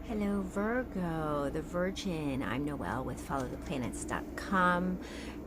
Hello, Virgo, the Virgin. I'm Noelle with followtheplanets.com.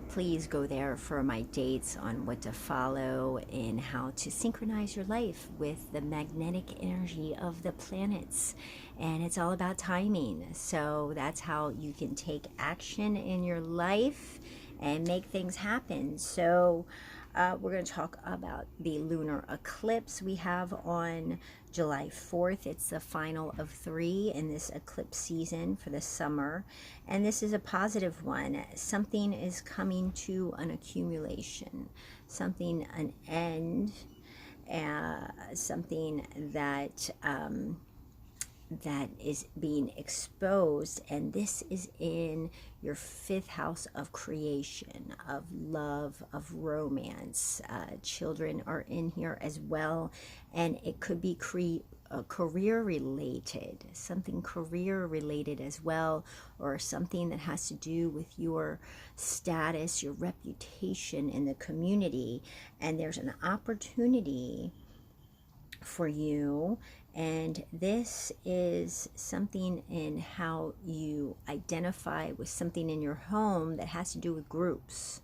Please go there for my dates on what to follow and how to synchronize your life with the magnetic energy of the planets. And it's all about timing. So that's how you can take action in your life and make things happen. So we're going to talk about the lunar eclipse we have on July 4th. It's the final of 3 in this eclipse season for the summer. And this is a positive one. Something is coming to an accumulation, something, an end, something that that is being exposed, and this is in your 5th house of creation, of love, of romance. Children are in here as well, and it could be career related, something career related as well, or something that has to do with your status, your reputation in the community. And there's an opportunity for you, and this is something in how you identify with something in your home that has to do with groups.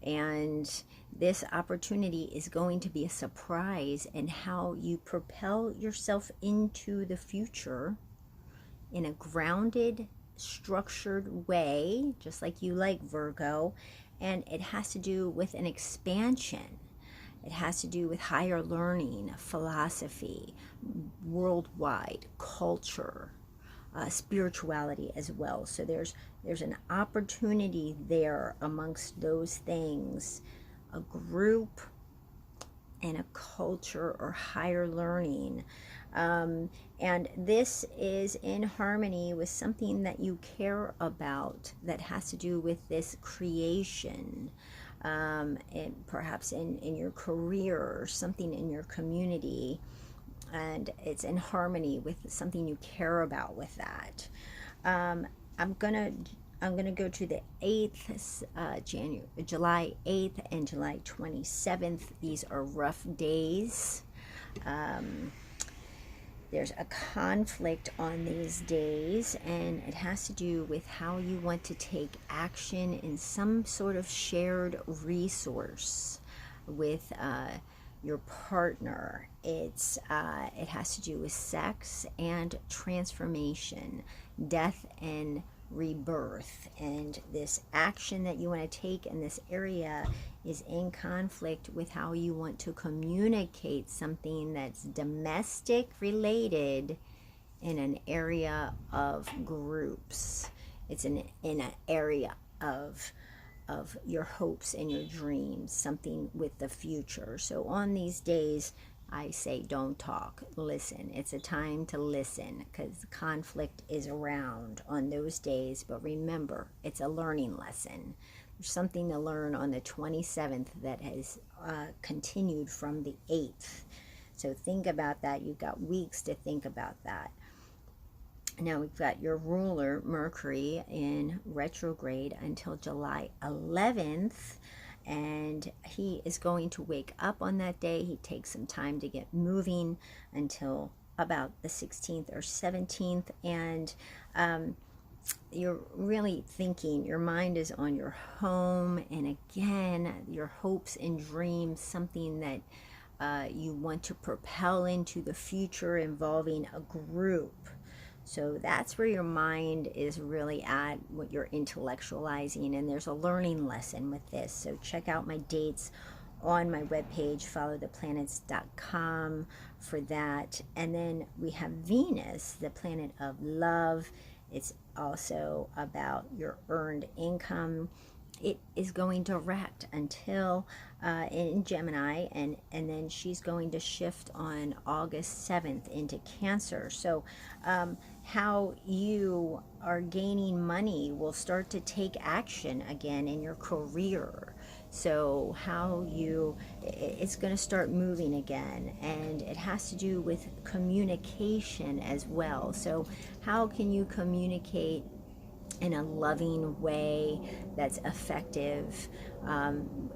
And this opportunity is going to be a surprise in how you propel yourself into the future in a grounded, structured way, just like you like, Virgo. And it has to do with an expansion. It has to do with higher learning, philosophy, worldwide culture, spirituality as well. So there's an opportunity there amongst those things, a group and a culture or higher learning. And this is in harmony with something that you care about that has to do with this creation. And perhaps in your career or something in your community, and it's in harmony with something you care about with that. I'm gonna go to the 8th, July 8th and July 27th. These are rough days. There's a conflict on these days, and it has to do with how you want to take action in some sort of shared resource with your partner. It has to do with sex and transformation, death and rebirth, and this action that you want to take in this area is in conflict with how you want to communicate something that's domestic related in an area of groups. It's in an area of your hopes and your dreams, something with the future. So on these days, I say don't talk, listen. It's a time to listen because conflict is around on those days. But remember, it's a learning lesson. There's something to learn on the 27th that has continued from the 8th. So think about that. You've got weeks to think about that. Now we've got your ruler, Mercury, in retrograde until July 11th. And he is going to wake up on that day. He takes some time to get moving until about the 16th or 17th. And you're really thinking, your mind is on your home. And again, your hopes and dreams, something that you want to propel into the future involving a group. So that's where your mind is really at, what you're intellectualizing, and there's a learning lesson with this. So check out my dates on my webpage, followtheplanets.com, for that. And then we have Venus, the planet of love. It's also about your earned income. It is going direct until in Gemini, and then she's going to shift on August 7th into Cancer. So how you are gaining money will start to take action again in your career. So how it's going to start moving again, and it has to do with communication as well. So how can you communicate in a loving way that's effective,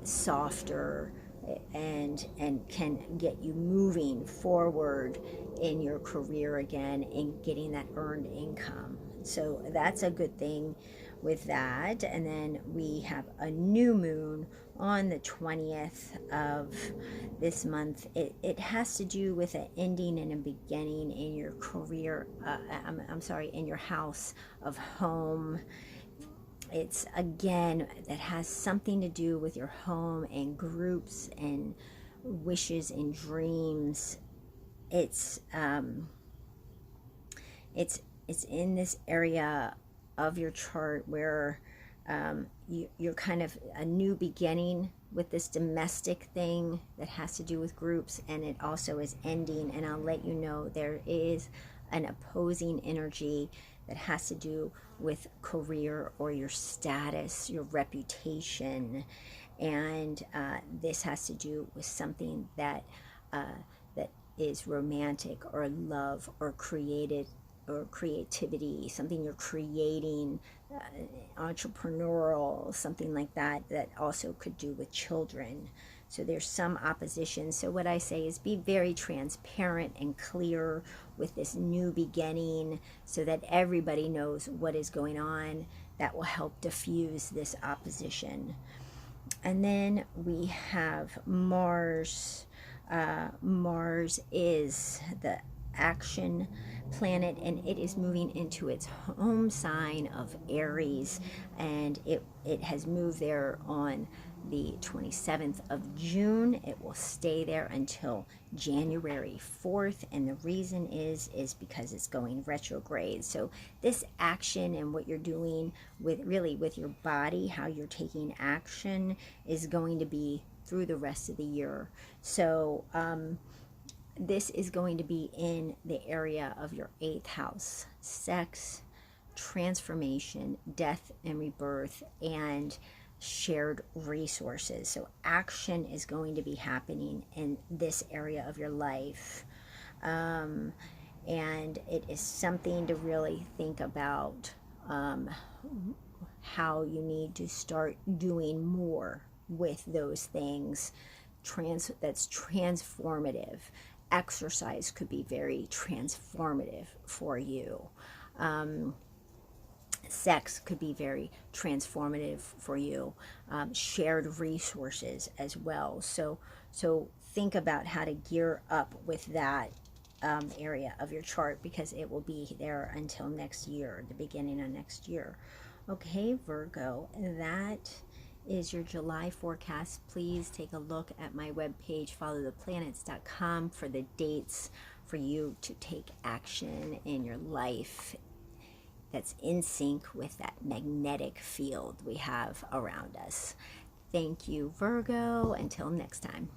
softer, and can get you moving forward in your career again and getting that earned income. So that's a good thing with that. And then we have a new moon on the 20th of this month. It has to do with an ending and a beginning in your career. I'm sorry, in your house of home. It's again that has something to do with your home and groups and wishes and dreams. It's it's in this area of your chart where you're kind of a new beginning with this domestic thing that has to do with groups, and it also is ending. And I'll let you know there is an opposing energy that has to do with career or your status, your reputation, and this has to do with something that that is romantic or love or created or creativity, something you're creating, entrepreneurial, something like that, that also could do with children. So there's some opposition. So what I say is be very transparent and clear with this new beginning so that everybody knows what is going on. That will help diffuse this opposition. And then we have Mars. Mars is the action planet, and it is moving into its home sign of Aries, and it has moved there on the 27th of June. It will stay there until January 4th, and the reason is because it's going retrograde. So this action and what you're doing with your body, how you're taking action, is going to be through the rest of the year. So this is going to be in the area of your 8th house: sex, transformation, death and rebirth, and shared resources. So action is going to be happening in this area of your life. And it is something to really think about, how you need to start doing more with those things. That's transformative. Exercise could be very transformative for you. Sex could be very transformative for you. Shared resources as well. So think about how to gear up with that area of your chart, because it will be there until next year, the beginning of next year. Okay, Virgo, that is your July forecast. Please take a look at my webpage, followtheplanets.com, for the dates for you to take action in your life that's in sync with that magnetic field we have around us. Thank you, Virgo. Until next time.